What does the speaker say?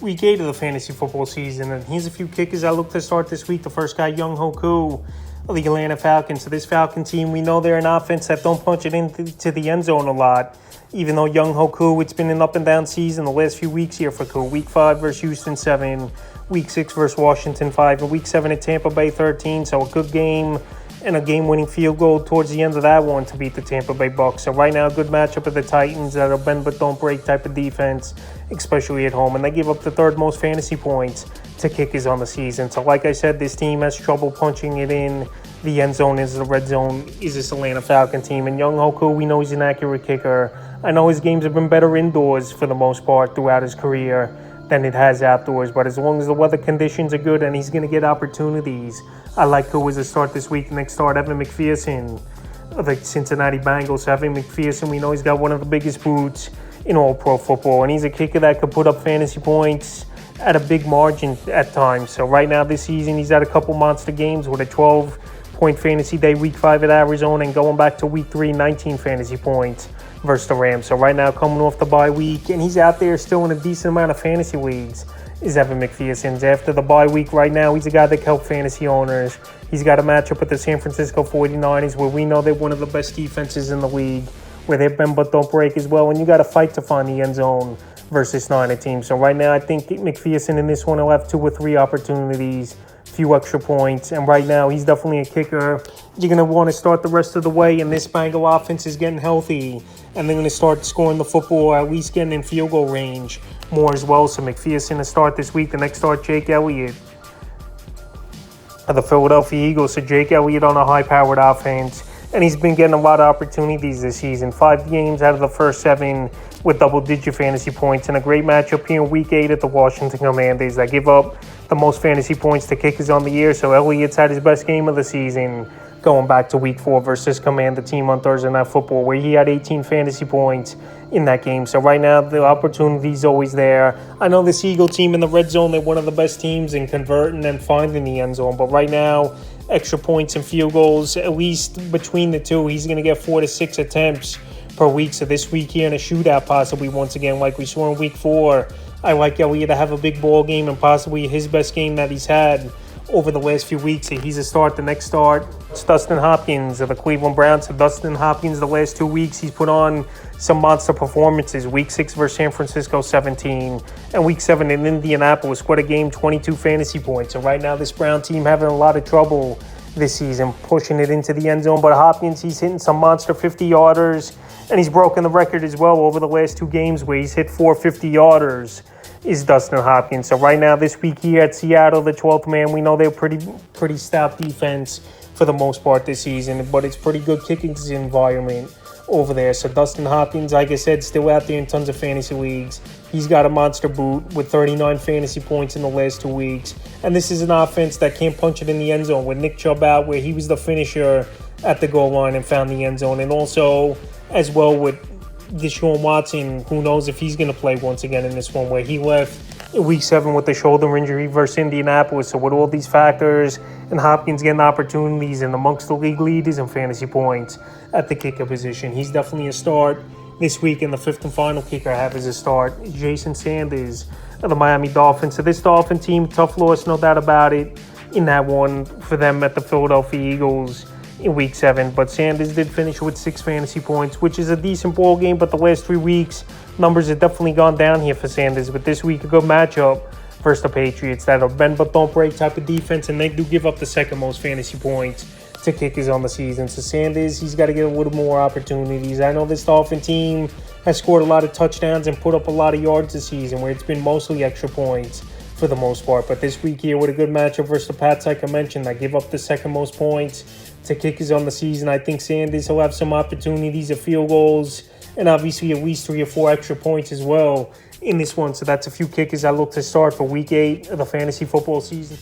Week 8 of the fantasy football season, and here's a few kickers I look to start this week. The first guy, Younghoe Koo of the Atlanta Falcons. So this Falcon team, we know they're an offense that don't punch it into the end zone a lot. Even though Younghoe Koo, it's been an up and down season the last few weeks here for Koo. Week 5 versus Houston 7, Week 6 versus Washington 5, and Week 7 at Tampa Bay 13. So a good game and a game-winning field goal towards the end of that one to beat the Tampa Bay Bucs. So right now, a good matchup of the Titans that are bend but don't break type of defense, especially at home. And they give up the third most fantasy points to kickers on the season. So like I said, this team has trouble punching it in the end zone is the red zone is this Atlanta Falcon team. And Younghoe Koo, we know he's an accurate kicker. I know his games have been better indoors for the most part throughout his career than it has outdoors. But as long as the weather conditions are good and he's going to get opportunities, I like Koo as a start this week. Next start, Evan McPherson of the Cincinnati Bengals. Evan McPherson, we know he's got one of the biggest boots in all pro football. And he's a kicker that could put up fantasy points at a big margin at times. So right now this season, he's had a couple monster games with a 12-point fantasy day, Week 5 at Arizona, and going back to Week 3, 19 fantasy points versus the Rams. So right now, coming off the bye week, and he's out there still in a decent amount of fantasy leagues, is Evan McPherson. After the bye week right now, he's a guy that can help fantasy owners. He's got a matchup with the San Francisco 49ers, where we know they're one of the best defenses in the league, where they've been but don't break as well, and you got to fight to find the end zone versus Niner team. So right now, I think McPherson in this one will have 2 or 3 opportunities, few extra points, and right now he's definitely a kicker you're going to want to start the rest of the way, and this Bengal offense is getting healthy, and they're going to start scoring the football, at least getting in field goal range more as well. So McPherson to start this week. The next start, Jake Elliott of the Philadelphia Eagles. So Jake Elliott on a high-powered offense, and he's been getting a lot of opportunities this season. 5 games out of the first 7 with double-digit fantasy points, and a great matchup here in Week 8 at the Washington Commanders that give up the most fantasy points to kickers on the year. So Elliott's had his best game of the season going back to Week 4 versus Commander team on Thursday Night Football, where he had 18 fantasy points in that game. So right now, the opportunity's always there. I know this Eagle team in the red zone, they're one of the best teams in converting and finding the end zone. But right now, extra points and field goals, at least between the two, he's going to get 4 to 6 attempts per week. So this week here in a shootout, possibly once again, like we saw in Week 4, I like Elliott to have a big ball game and possibly his best game that he's had over the last few weeks. He's a start. The next start, it's Dustin Hopkins of the Cleveland Browns. So Dustin Hopkins, the last 2 weeks, he's put on some monster performances. Week 6 versus San Francisco, 17. And Week 7 in Indianapolis, what a game, 22 fantasy points. So right now, this Brown team having a lot of trouble this season, pushing it into the end zone. But Hopkins, he's hitting some monster 50-yarders, and he's broken the record as well over the last 2 games where he's hit 4 50-yarders. Is Dustin Hopkins. So right now, this week here at Seattle, the 12th man, we know they're pretty stout defense for the most part this season, but it's pretty good kicking environment over there. So Dustin Hopkins, like I said, still out there in tons of fantasy leagues. He's got a monster boot with 39 fantasy points in the last 2 weeks. And this is an offense that can't punch it in the end zone, with Nick Chubb out, where he was the finisher at the goal line and found the end zone. And also, as well, with Deshaun Watson, who knows if he's going to play once again in this one, where he left in Week 7 with the shoulder injury versus Indianapolis. So with all these factors and Hopkins getting opportunities and amongst the league leaders in fantasy points at the kicker position, he's definitely a start this week. And the 5th and final kicker I have as a start, Jason Sanders of the Miami Dolphins. So this Dolphin team, tough loss, no doubt about it, in that one for them at the Philadelphia Eagles in Week 7, but Sanders did finish with 6 fantasy points, which is a decent ball game. But the last 3 weeks, numbers have definitely gone down here for Sanders. But this week, a good matchup versus the Patriots that are bend but don't break type of defense, and they do give up the 2nd most fantasy points to kickers on the season. So Sanders, he's got to get a little more opportunities. I know this Dolphin team has scored a lot of touchdowns and put up a lot of yards this season, where it's been mostly extra points for the most part. But this week here, with a good matchup versus the Pats, like I mentioned, that give up the 2nd most points to kickers on the season, I think Sanders will have some opportunities of field goals and obviously at least 3 or 4 extra points as well in this one. So that's a few kickers I look to start for Week 8 of the fantasy football season.